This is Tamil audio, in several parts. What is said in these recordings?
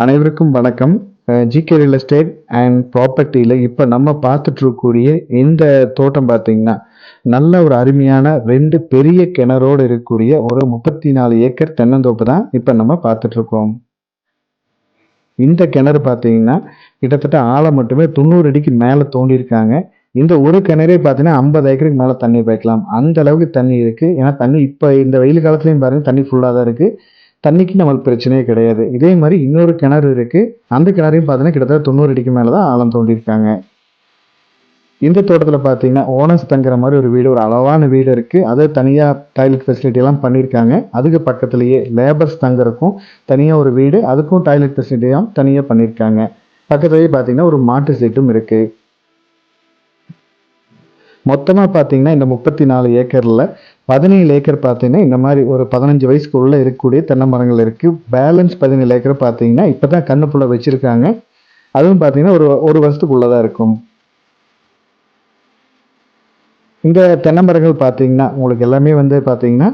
அனைவருக்கும் வணக்கம். ஜிகே ரியல் எஸ்டேட் அண்ட் ப்ராப்பர்ட்டியில் இப்போ நம்ம பார்த்துட்டு இருக்கக்கூடிய இந்த தோட்டம் பார்த்தீங்கன்னா, நல்ல ஒரு அருமையான 2 பெரிய கிணறோடு இருக்கக்கூடிய ஒரு 34 ஏக்கர் தென்னந்தோப்பு தான் இப்போ நம்ம பார்த்துட்டு இருக்கோம். இந்த கிணறு பார்த்தீங்கன்னா, கிட்டத்தட்ட ஆழம் மட்டுமே 90 அடிக்கு மேலே தோண்டியிருக்காங்க. இந்த ஒரு கிணறே பார்த்தீங்கன்னா 50 ஏக்கருக்கு மேலே தண்ணி பாய்க்கலாம். அந்த அளவுக்கு தண்ணி இருக்கு. ஏன்னா தண்ணி இப்போ இந்த வெயில் காலத்துலயும் பாருங்க தண்ணி ஃபுல்லாக தான் இருக்கு. தண்ணிக்கு நம்மளுக்கு பிரச்சனையே கிடையாது. இதே மாரி இன்னொரு கிணறு இருக்கு. அந்த கிணறையும் பார்த்தீங்கன்னா, கிட்டத்தட்ட 90 அடிக்கு மேல தான் ஆழம் தோண்டியிருக்காங்க. இந்த தோட்டத்தில பார்த்தீங்கன்னா, ஓனர்ஸ் தங்குற மாரி ஒரு வீடு, ஒரு அளவான வீடு இருக்கு. அது தனியா டாய்லெட் ஃபெசிலிட்டி எல்லாம் பண்ணியிருக்காங்க. அதுக்கு பக்கத்திலேயே லேபர்ஸ் தங்குறதுக்கும் தனியா ஒரு வீடு, அதுக்கும் டாய்லெட் ஃபெசிலிட்டியும் தனியா பண்ணியிருக்காங்க. பக்கத்திலேயே பார்த்தீங்கன்னா, ஒரு மாட்டு ஷெட்டும் இருக்கு. மொத்தமா பார்த்தீங்கன்னா, இந்த 34 ஏக்கர்ல 17 ஏக்கர் பார்த்தீங்கன்னா, இந்த மாரி ஒரு 15 வயசுக்குள்ள இருக்கக்கூடிய தென்னை மரங்கள் இருக்கு. பேலன்ஸ் 17 ஏக்கர் பார்த்தீங்கன்னா, இப்ப தான் கன்னுப்புள்ள வச்சிருக்காங்க. அதுவும் பார்த்தீங்கன்னா, ஒரு வருஷத்துக்குள்ள தான் இருக்கும். இந்த தென்னை மரங்கள் பார்த்தீங்கன்னா, உங்களுக்கு எல்லாமே வந்து பார்த்தீங்கன்னா,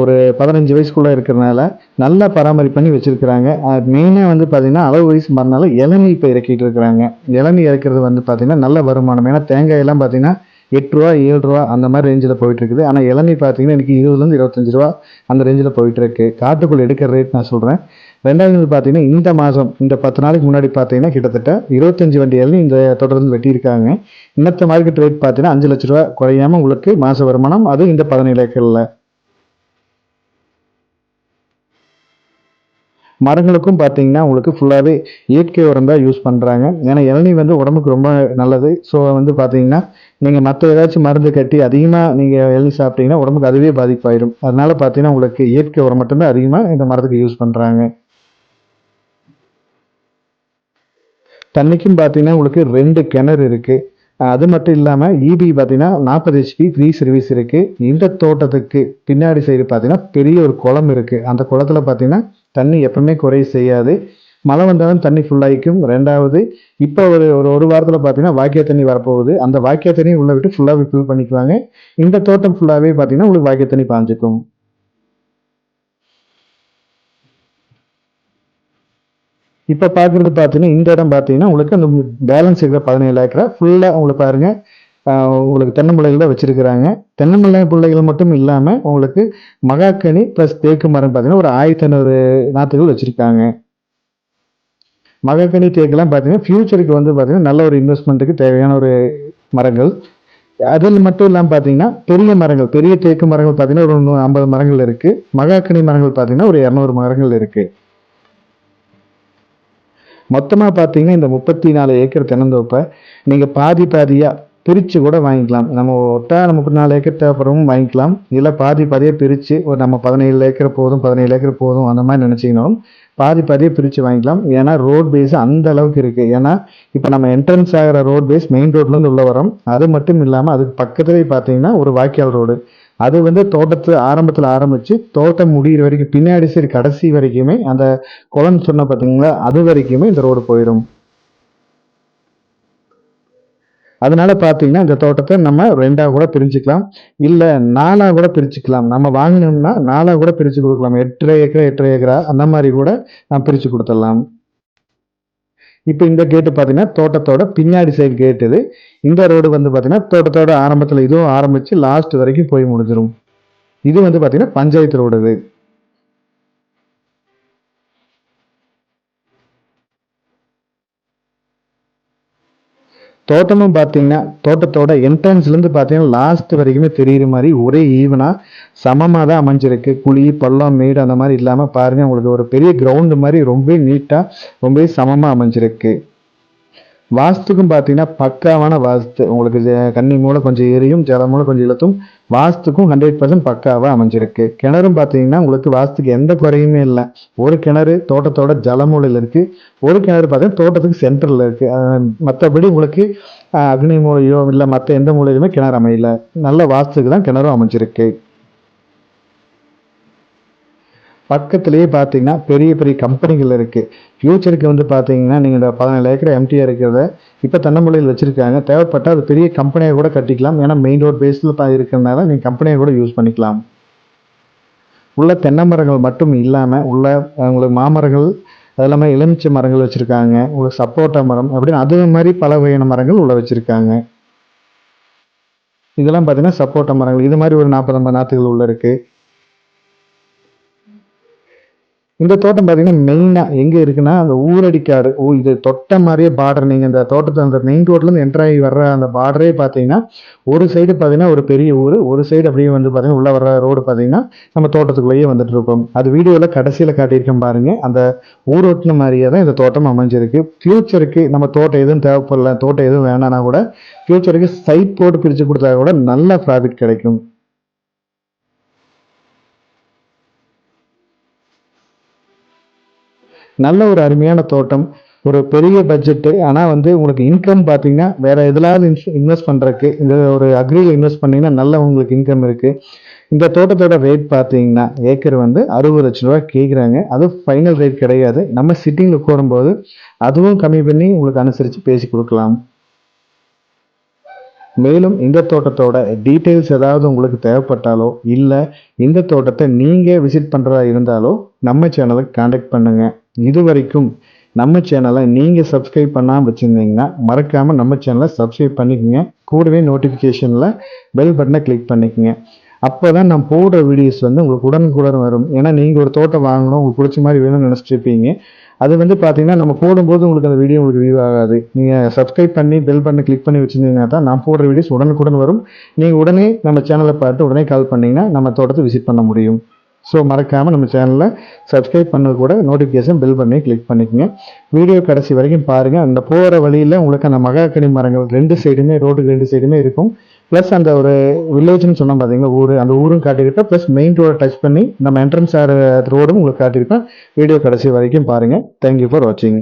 ஒரு 15 வயசுக்குள்ள இருக்கிறனால, நல்லா பராமரிப்பு பண்ணி வச்சிருக்கிறாங்க. மெயினா வந்து பார்த்தீங்கன்னா, அளவு வயசு மரனால இளநீ இப்ப இறக்கிட்டு இருக்கிறாங்க. இளநீ இறக்கிறது வந்து பார்த்தீங்கன்னா, நல்ல வருமானம். ஏன்னா தேங்காய் எல்லாம் பார்த்தீங்கன்னா, ரூ. 8 ரூ. 7 அந்த மாதிரி ரேஞ்சில் போயிட்டு இருக்குது. ஆனால் இளநீ பார்த்தீங்கன்னா இன்னைக்கு 20லேருந்து 25 அந்த ரேஞ்சில் போயிட்டு இருக்கு. காட்டுக்குள்ள எடுக்கிற ரேட் நான் சொல்கிறேன். ரெண்டாவது பார்த்தீங்கன்னா இந்த மாதம் இந்த 10 நாளைக்கு முன்னாடி பார்த்தீங்கன்னா கிட்டத்தட்ட 25 வண்டி இளநீ இந்த தொடர்ந்து வெட்டியிருக்காங்க. இன்னத்த மார்க்கெட் ரேட் பார்த்தீங்கன்னா 5 லட்ச ரூபா குறையாம உங்களுக்கு மாச வருமானம், அது இந்த 17 ஏக்கர்ல. மரங்களுக்கும் பார்த்தீங்கன்னா உங்களுக்கு ஃபுல்லாகவே இயற்கை உரம் தான் யூஸ் பண்ணுறாங்க. ஏன்னா இளநீ வந்து உடம்புக்கு ரொம்ப நல்லது. ஸோ வந்து பார்த்தீங்கன்னா நீங்கள் மற்ற ஏதாச்சும் மருந்து கட்டி அதிகமாக நீங்கள் இளநீ சாப்பிட்டீங்கன்னா உடம்புக்கு அதுவே பாதிப்பாயிடும். அதனால பார்த்தீங்கன்னா உங்களுக்கு இயற்கை உரம் மட்டும்தான் அதிகமாக இந்த மரத்துக்கு யூஸ் பண்ணுறாங்க. தண்ணிக்கும் பார்த்தீங்கன்னா உங்களுக்கு 2 கிணறு இருக்கு. அது மட்டும் இல்லாமல் இபி பார்த்தீங்கன்னா 40 ஹெச்பி ஃப்ரீ சர்வீஸ் இருக்கு. இந்த தோட்டத்துக்கு பின்னாடி சைடு பார்த்தீங்கன்னா பெரிய ஒரு குளம் இருக்கு. அந்த குளத்துல பார்த்தீங்கன்னா தண்ணி எப்பவுமே குறைய செய்யாது. மழை வந்தாலும் தண்ணி ஃபுல்லாகிக்கும். ரெண்டாவது இப்போ ஒரு வாரத்தில் பார்த்தீங்கன்னா வாய்க்கால் தண்ணி வரப்போகுது. அந்த வாய்க்கால் தண்ணி உள்ள விட்டு ஃபுல்லாகவே ஃபில் பண்ணிக்குவாங்க. இந்த தோட்டம் ஃபுல்லாகவே பார்த்தீங்கன்னா உங்களுக்கு வாய்க்கால் தண்ணி பாஞ்சுக்கும். இப்போ பார்க்குறது பார்த்தீங்கன்னா இந்த இடம் பார்த்தீங்கன்னா உங்களுக்கு அந்த பேலன்ஸ் இருக்கிற 17 ஏக்கரை ஃபுல்லாக உங்களுக்கு பாருங்க. உங்களுக்கு தென்னம்பிள்ளைகள் தான் வச்சிருக்கிறாங்க. தென்னம்பிள்ளை பிள்ளைகள் மட்டும் இல்லாமல் உங்களுக்கு மகாக்கனி ப்ளஸ் தேக்கு மரம் பார்த்தீங்கன்னா ஒரு 1500 நாற்றுகள் வச்சிருக்காங்க. மகாக்கனி தேக்கெல்லாம் பார்த்தீங்கன்னா ஃபியூச்சருக்கு வந்து பார்த்தீங்கன்னா நல்ல ஒரு இன்வெஸ்ட்மெண்ட்டுக்கு தேவையான ஒரு மரங்கள். அதில் மட்டும் இல்லாமல் பார்த்தீங்கன்னா பெரிய மரங்கள், பெரிய தேக்கு மரங்கள் பார்த்தீங்கன்னா ஒரு 50 மரங்கள் இருக்கு. மகாக்கனி மரங்கள் பார்த்தீங்கன்னா ஒரு 200 மரங்கள் இருக்கு. மொத்தமா பார்த்தீங்கன்னா இந்த 34 ஏக்கர் தென்னந்தோப்பை நீங்க பாதி பாதியா பிரிச்சு கூட வாங்கிக்கலாம். நம்ம ஒட்டான 34 ஏக்கர் தேவைப்படுறவங்க வாங்கிக்கலாம். இல்ல பாதி பாதியா பிரிச்சு ஒரு நம்ம 17 ஏக்கர் போதும் 17 ஏக்கர் போதும் அந்த மாதிரி நினைச்சீங்கன்னாலும் பாதி பாதியா பிரிச்சு வாங்கிக்கலாம். ஏன்னா ரோட் பேஸ் அந்த அளவுக்கு இருக்கு. ஏன்னா இப்ப நம்ம என்ட்ரன்ஸ் ஆகிற ரோட் பேஸ் மெயின் ரோட்ல இருந்து உள்ள வரோம். அது மட்டும் இல்லாம அதுக்கு பக்கத்துலேயே பார்த்தீங்கன்னா ஒரு வாய்க்கால் ரோடு. அது வந்து தோட்டத்து ஆரம்பத்தில் ஆரம்பிச்சு தோட்டம் முடிகிற வரைக்கும் பின்னாடி சரி கடைசி வரைக்குமே அந்த குளம் சொன்ன பார்த்தீங்களா அது வரைக்குமே இந்த ரோடு போயிடும். அதனால பார்த்தீங்கன்னா இந்த தோட்டத்தை நம்ம 2ஆ கூட பிரிச்சுக்கலாம். இல்ல 4ஆ கூட பிரிச்சுக்கலாம். நம்ம வாங்கினோம்னா 4ஆ கூட பிரிச்சு கொடுக்கலாம். 8 ஏக்கரா 8 ஏக்கரா அந்த மாதிரி கூட நான் பிரிச்சு கொடுத்துடலாம். இப்போ இந்த கேட்டு பார்த்தீங்கன்னா தோட்டத்தோட பின்னாடி சைடு கேட் இது. இந்த ரோடு வந்து பார்த்தீங்கன்னா தோட்டத்தோட ஆரம்பத்தில் இதுவும் ஆரம்பிச்சு லாஸ்ட் வரைக்கும் போய் முடிஞ்சிடும். இது வந்து பார்த்தீங்கன்னா பஞ்சாயத்து ரோடு இது. தோட்டமும் பார்த்தீங்கன்னா தோட்டத்தோட என்ட்ரன்ஸ்லேருந்து பார்த்தீங்கன்னா லாஸ்ட் வரைக்குமே தெரிகிற மாதிரி ஒரே ஈவனாக சமமாக தான் அமைஞ்சிருக்கு. குழி பள்ளம் மேடு அந்த மாதிரி இல்லாமல் பாருங்கள் உங்களுக்கு ஒரு பெரிய கிரவுண்டு மாதிரி ரொம்ப நீட்டாக ரொம்பவே சமமாக அமைஞ்சிருக்கு. வாஸ்துக்கும் பார்த்தீங்கன்னா பக்காவான வாஸ்து. உங்களுக்கு கன்னி மூலம் கொஞ்சம் எரியும், ஜல மூலம் கொஞ்சம் இழுத்தும். வாஸ்துக்கும் 100% பக்காவாக அமைஞ்சிருக்கு. கிணறும் பார்த்தீங்கன்னா உங்களுக்கு வாஸ்துக்கு எந்த குறையுமே இல்லை. ஒரு கிணறு தோட்டத்தோட ஜலமூலையில் இருக்கு. ஒரு கிணறு பார்த்தீங்கன்னா தோட்டத்துக்கு சென்டரில் இருக்கு. மற்றபடி உங்களுக்கு அக்னி மூலையோ இல்லை மற்ற எந்த மூலையிலுமே கிணறு அமையல. நல்ல வாஸ்துக்கு தான் கிணறும் அமைஞ்சிருக்கு. பக்கத்திலேயே பார்த்தீங்கன்னா பெரிய பெரிய கம்பெனிகள் இருக்குது. ஃபியூச்சருக்கு வந்து பார்த்தீங்கன்னா நீங்கள் இந்த 17 ஏக்கர் எம்டிஆர் இருக்கிறத இப்போ தென்னம்பிள்ளையில் வச்சுருக்காங்க. தேவைப்பட்டால் அது பெரிய கம்பெனியாக கூட கட்டிக்கலாம். ஏன்னா மெயின் ரோட் பேஸில் இருக்கிறதுனால நீங்கள் கம்பெனியை கூட யூஸ் பண்ணிக்கலாம். உள்ள தென்னை மரங்கள் மட்டும் இல்லாமல் உள்ள உங்களுக்கு மாமரங்கள் அது இல்லாமல் எலுமிச்சை மரங்கள் வச்சுருக்காங்க, ஒரு சப்போட்டா மரம் அப்படின்னு அது மாதிரி பல வகையான மரங்கள் உள்ள வச்சுருக்காங்க. இதெல்லாம் பார்த்தீங்கன்னா சப்போட்டா மரங்கள். இது மாதிரி ஒரு 40-50 நாற்றுகள் உள்ள இருக்குது. இந்த தோட்டம் பார்த்தீங்கன்னா மெயினா எங்க இருக்குன்னா, அந்த ஊரடிக்காடு. இது தொட்ட மாரியே பார்டர். நீங்க இந்த தோட்டத்த அந்த மெயின் ரோட்லேருந்து என்டர் ஆகி வர்ற அந்த பார்டரே பார்த்தீங்கன்னா, ஒரு சைடு பார்த்தீங்கன்னா ஒரு பெரிய ஊரு. ஒரு சைடு அப்படியே வந்து பார்த்தீங்கன்னா, உள்ள வர்ற ரோடு பார்த்தீங்கன்னா, நம்ம தோட்டத்துக்குள்ளேயே வந்துட்டு இருக்கோம். அது வீடியோல கடைசியில காட்டியிருக்கேன் பாருங்க. அந்த ஊர் ஒட்டுன மாரியே தான் இந்த தோட்டம் அமைஞ்சிருக்கு. ஃபியூச்சருக்கு நம்ம தோட்டம் எதுவும் தேவைப்படல, தோட்டம் எதுவும் வேணான்னா கூட, ஃபியூச்சருக்கு சைட் போட்டு பிரிச்சு குடுத்தா கூட நல்ல ப்ராஃபிட் கிடைக்கும். நல்ல ஒரு அருமையான தோட்டம். ஒரு பெரிய பட்ஜெட்டு. ஆனா வந்து உங்களுக்கு இன்கம் பார்த்தீங்கன்னா, வேற எதுலாவது இன்வெஸ்ட் பண்றதுக்கு, இந்த ஒரு அக்ரில இன்வெஸ்ட் பண்ணீங்கன்னா நல்ல உங்களுக்கு இன்கம் இருக்கு. இந்த தோட்டத்தோட ரேட் பார்த்தீங்கன்னா, ஏக்கர் வந்து ரூ. 60,00,000 கேட்குறாங்க. அதுவும் ஃபைனல் ரேட் கிடையாது. நம்ம சிட்டிங்ல உட்காரும்போது அதுவும் கம்மி பண்ணி உங்களுக்கு அனுசரிச்சு பேசி குடுக்கலாம். மேலும் இந்த தோட்டத்தோட டீட்டெயில்ஸ் ஏதாவது உங்களுக்கு தேவைப்பட்டாலோ, இல்ல இந்த தோட்டத்த நீங்க விசிட் பண்றதா இருந்தாலோ, நம்ம சேனலுக்கு கான்டாக்ட் பண்ணுங்க. இதுவரைக்கும் நம்ம சேனலை நீங்க சப்ஸ்கிரைப் பண்ணாம வச்சிருந்தீங்கன்னா, மறக்காம நம்ம சேனலை சப்ஸ்கிரைப் பண்ணிக்கங்க. கூடவே நோட்டிஃபிகேஷன்ல பெல் பட்டனை கிளிக் பண்ணிக்கங்க. அப்பதான் நான் போடுற வீடியோஸ் வந்து உங்களுக்கு உடனுக்குடன் வரும். ஏன்னா நீங்க ஒரு தோட்டம் வாங்கணும், உங்களுக்கு பிடிச்ச மாதிரி வேணும்னு நினைச்சிட்டு இருப்பீங்க. அது வந்து பார்த்தீங்கன்னா, நம்ம போடும்போது உங்களுக்கு அந்த வீடியோ உங்களுக்கு வியூ ஆகாது. நீங்க சப்ஸ்கிரைப் பண்ணி பெல் பட்டனை கிளிக் பண்ணி வச்சிருந்தீங்கன்னா தான் நான் போடுற வீடியோஸ் உடனுக்குடன் வரும். நீங்க உடனே நம்ம சேனலை பார்த்து உடனே கால் பண்ணீங்கன்னா, நம்ம தோட்டத்தை விசிட் பண்ண முடியும். ஸோ மறக்காம நம்ம சேனலை சப்ஸ்கிரைப் பண்ணது கூட நோட்டிஃபிகேஷன் பெல் பண்ணி கிளிக் பண்ணிக்கங்க. வீடியோ கடைசி வரைக்கும் பாருங்க. அந்த போகிற வழியில உங்களுக்கு அந்த மகாகனி மரங்கள் 2 சைடுமே, ரோட்டுக்கு 2 சைடுமே இருக்கும். ப்ளஸ் அந்த ஒரு வில்லேஜ்னு சொன்னோம் பார்த்தீங்களா, ஊர், அந்த ஊரும் காட்டியிருப்பேன். ப்ளஸ் மெயின் ரோட டச் பண்ணி நம்ம என்ட்ரன்ஸ் ஆகிற ரோடும் உங்களுக்கு காட்டியிருப்பேன். வீடியோ கடைசி வரைக்கும் பாருங்க. தேங்க்யூ ஃபார் வாட்சிங்.